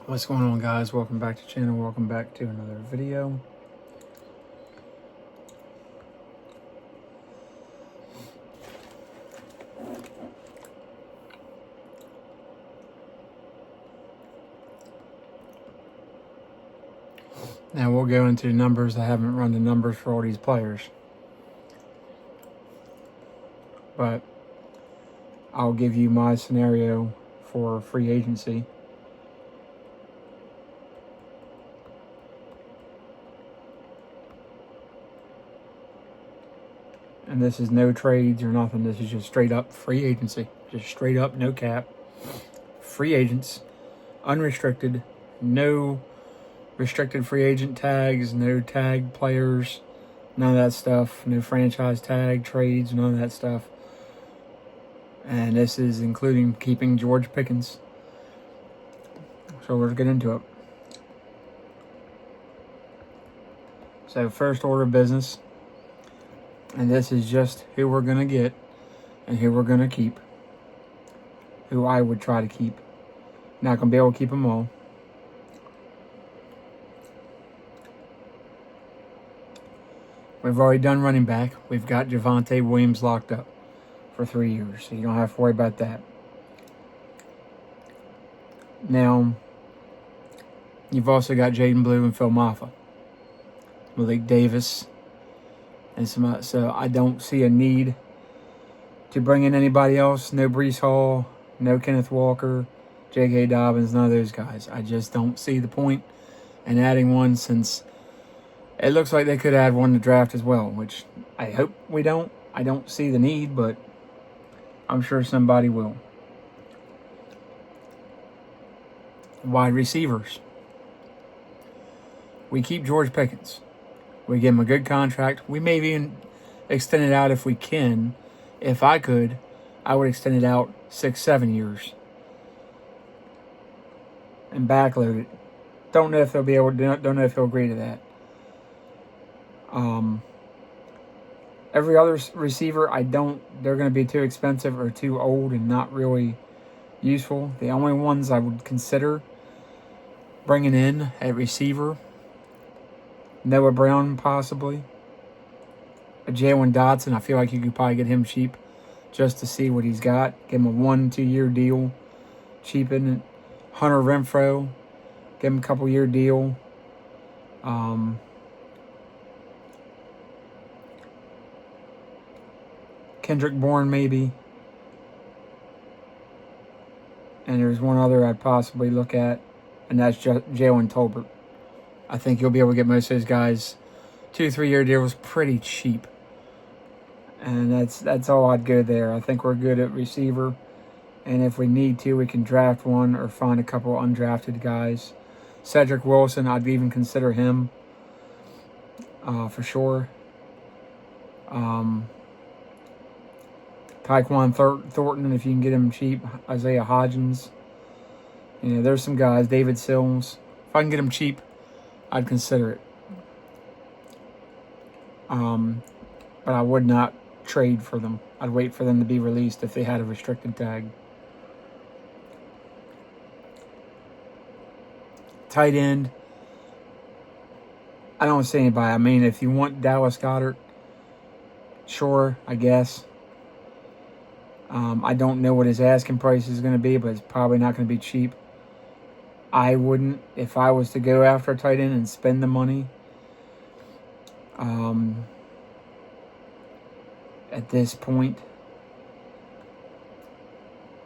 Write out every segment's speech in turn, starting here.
What's going on, guys? Welcome back to the channel. Welcome back to another video. Now we'll go into the numbers. I haven't run the numbers for all these players, but I'll give you my scenario for free agency. And this is no trades or nothing. This is just straight up free agency. Just straight up, no cap. Free agents, unrestricted, no restricted free agent tags, no tag players, none of that stuff. No franchise tag, trades, none of that stuff. And this is including keeping George Pickens. So let's get into it. So first order of business. And this is just who we're going to get and who we're going to keep. Who I would try to keep. Not going to be able to keep them all. We've already done running back. We've got Javonte Williams locked up for 3 years. So you don't have to worry about that. Now, you've also got Jaden Blue and Phil Maffa. Malik Davis. And so I don't see a need to bring in anybody else. No Breece Hall, no Kenneth Walker, J.K. Dobbins, none of those guys. I just don't see the point in adding one, since it looks like they could add one to draft as well, which I hope we don't. I don't see the need, but I'm sure somebody will. Wide receivers. We keep George Pickens. We give him a good contract. We may even extend it out if we can. If I could, I would extend it out 6-7 years and backload it. Don't know if they'll be able to. Don't know if he'll agree to that. Every other receiver, I don't. They're going to be too expensive or too old and not really useful. The only ones I would consider bringing in at receiver: Noah Brown, possibly. A Jalen Dotson, I feel like you could probably get him cheap just to see what he's got. Give him a 1-2 year deal. Cheapen it. Hunter Renfrow, give him a couple year deal. Kendrick Bourne, maybe. And there's one other I'd possibly look at, and that's Jalen Tolbert. I think you'll be able to get most of those guys 2-3 year deals pretty cheap. And that's all I'd go there. I think we're good at receiver. And if we need to, we can draft one or find a couple undrafted guys. Cedric Wilson, I'd even consider him for sure. Tyquan Thornton, if you can get him cheap. Isaiah Hodgins. You know, there's some guys. David Sills. If I can get him cheap, I'd consider it. But I would not trade for them. I'd wait for them to be released if they had a restricted tag. Tight end. I don't see anybody. I mean, if you want Dallas Goedert, sure, I guess. I don't know what his asking price is going to be, but it's probably not going to be cheap. I wouldn't, if I was to go after a tight end and spend the money. At this point,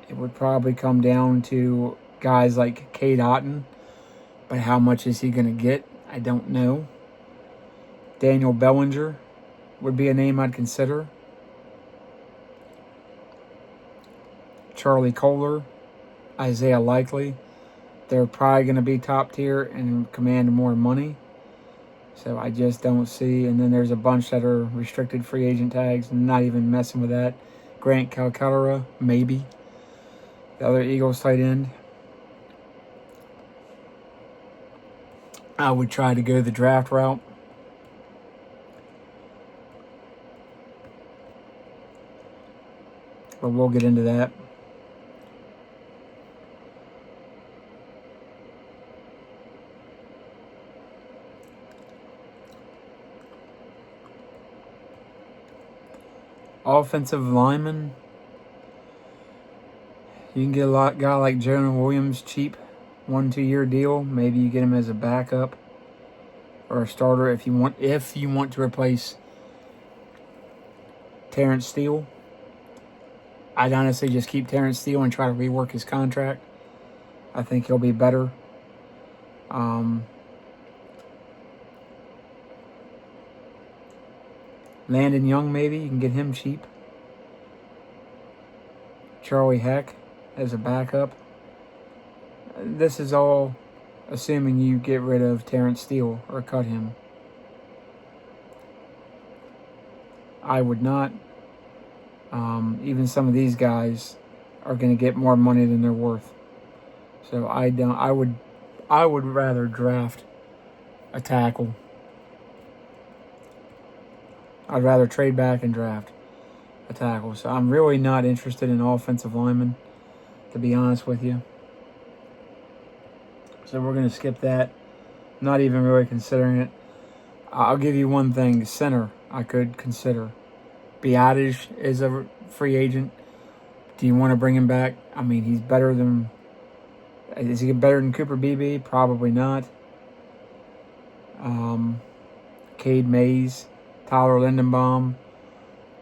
it would probably come down to guys like Cade Otton. But how much is he going to get? I don't know. Daniel Bellinger would be a name I'd consider. Charlie Kolar, Isaiah Likely. They're probably going to be top tier and command more money. So I just don't see. And then there's a bunch that are restricted free agent tags. I'm not even messing with that. Grant Calcaterra, maybe. The other Eagles tight end. I would try to go the draft route. But we'll get into that. Offensive lineman. You can get a guy like Jonah Williams cheap, 1-2 year deal. Maybe you get him as a backup or a starter if you want to replace Terrence Steele. I'd honestly just keep Terrence Steele and try to rework his contract. I think he'll be better. Landon Young, maybe you can get him cheap. Charlie Heck as a backup. This is all assuming you get rid of Terrence Steele or cut him. I would not. Even some of these guys are going to get more money than they're worth. So I would rather draft a tackle. I'd rather trade back and draft a tackle. So I'm really not interested in offensive linemen, to be honest with you. So we're going to skip that. Not even really considering it. I'll give you one thing. Center, I could consider. Biadish is a free agent. Do you want to bring him back? I mean, he's better than... Is he better than Cooper Beebe? Probably not. Cade Mays, Tyler Lindenbaum.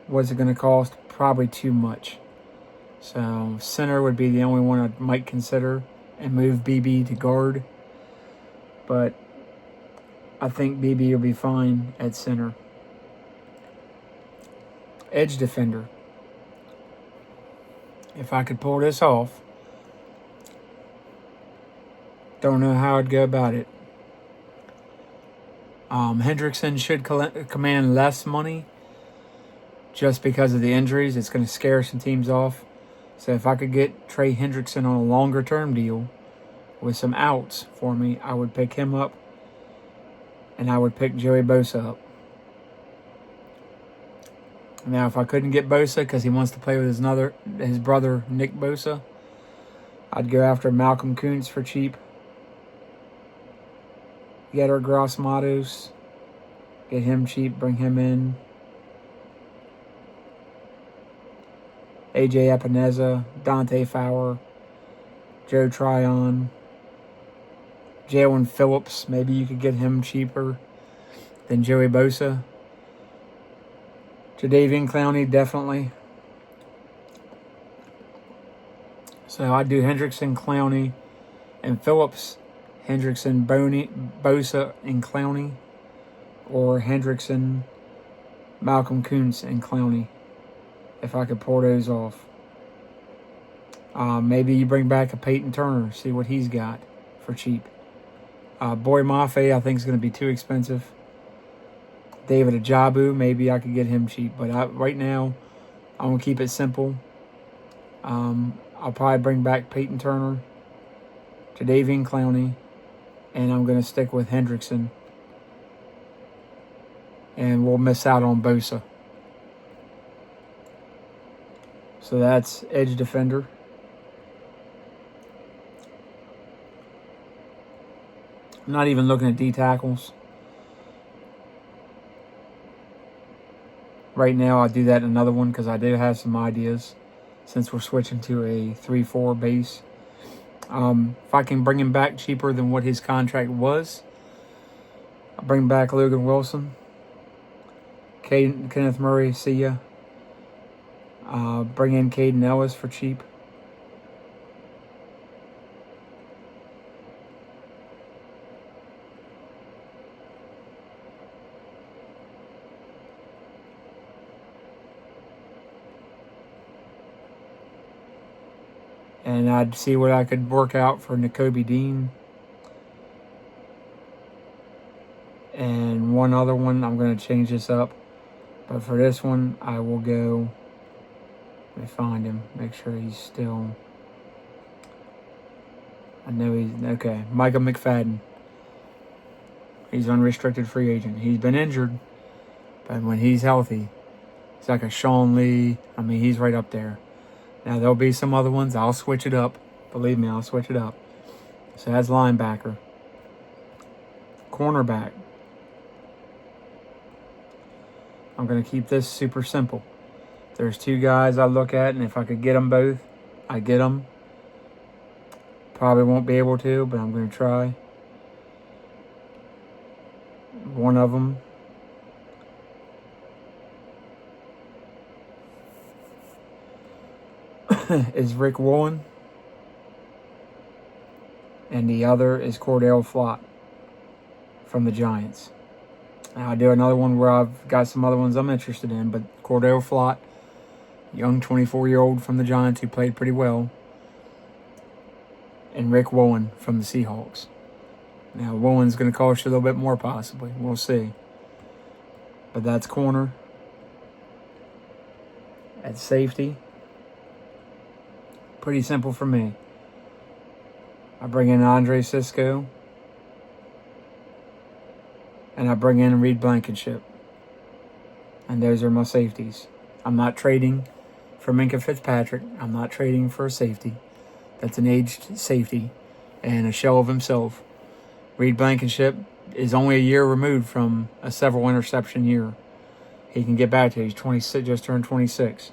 What's it going to cost? Probably too much. So center would be the only one I might consider and move BB to guard. But I think BB will be fine at center. Edge defender. If I could pull this off, don't know how I'd go about it. Hendrickson should command less money just because of the injuries. It's going to scare some teams off. So if I could get Trey Hendrickson on a longer term deal with some outs for me, I would pick him up, and I would pick Joey Bosa up. Now, if I couldn't get Bosa because he wants to play with his brother Nick Bosa, I'd go after Malcolm Kuntz for cheap. Yetur Gross-Matos, get him cheap, bring him in. AJ Epineza, Dante Fowler, Joe Tryon, Jalen Phillips. Maybe you could get him cheaper than Joey Bosa. Jadeveon Clowney, definitely. So I'd do Hendrickson, Clowney, and Phillips. Hendrickson, Bosa, and Clowney. Or Hendrickson, Malcolm Kuntz, and Clowney. If I could pull those off. Maybe you bring back a Peyton Turner, see what he's got for cheap. Boy Mafe, I think is going to be too expensive. David Ajabu, maybe I could get him cheap. But right now, I'm going to keep it simple. I'll probably bring back Peyton Turner, Jadeveon Clowney, and I'm going to stick with Hendrickson. And we'll miss out on Bosa. So that's edge defender. I'm not even looking at D tackles. Right now, I'll do that in another one because I do have some ideas since we're switching to a 3-4 base. If I can bring him back cheaper than what his contract was, I'll bring back Logan Wilson. Kenneth Murray, see ya. Bring in Caden Ellis for cheap. And I'd see what I could work out for Nakobe Dean. And one other one, I'm going to change this up. But for this one, I will go... Let me find him. Make sure he's still... I know he's... Okay, Micah McFadden. He's unrestricted free agent. He's been injured. But when he's healthy, he's like a Sean Lee. I mean, he's right up there. Now, there'll be some other ones. I'll switch it up. Believe me, I'll switch it up. So that's linebacker. Cornerback. I'm going to keep this super simple. There's two guys I look at, and if I could get them both, I get them. Probably won't be able to, but I'm going to try. One of them is Rick Woolen, and the other is Cordell Flott from the Giants. Now, I'll do another one where I've got some other ones I'm interested in, but Cordell Flott, young 24-year-old from the Giants who played pretty well, and Rick Woolen from the Seahawks. Now, Woolen's going to cost you a little bit more, possibly. We'll see. But that's corner. At safety, pretty simple for me. I bring in Andre Cisco, and I bring in Reed Blankenship. And those are my safeties. I'm not trading for Minkah Fitzpatrick. I'm not trading for a safety. That's an aged safety and a shell of himself. Reed Blankenship is only a year removed from a several interception year. He can get back to it. He's 26, just turned 26.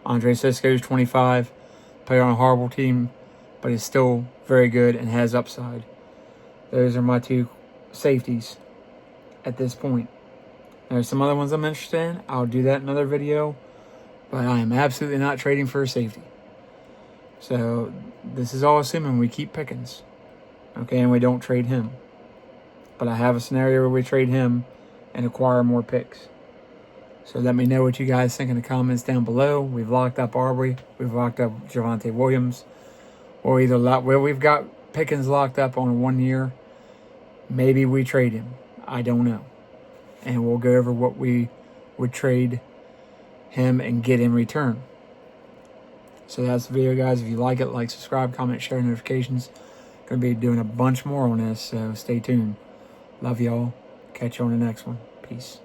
Andre Cisco's 25, played on a horrible team, but is still very good and has upside. Those are my two safeties at this point. There's some other ones I'm interested in. I'll do that in another video, but I am absolutely not trading for a safety. So this is all assuming we keep Pickens, okay, and we don't trade him. But I have a scenario where we trade him and acquire more picks. So let me know what you guys think in the comments down below. We've locked up Arbery. We've locked up Javonte Williams. Or either we've got Pickens locked up on 1 year. Maybe we trade him. I don't know. And we'll go over what we would trade him and get in return. So that's the video, guys. If you like it, like, subscribe, comment, share, notifications. Going to be doing a bunch more on this, so stay tuned. Love y'all. Catch you on the next one. Peace.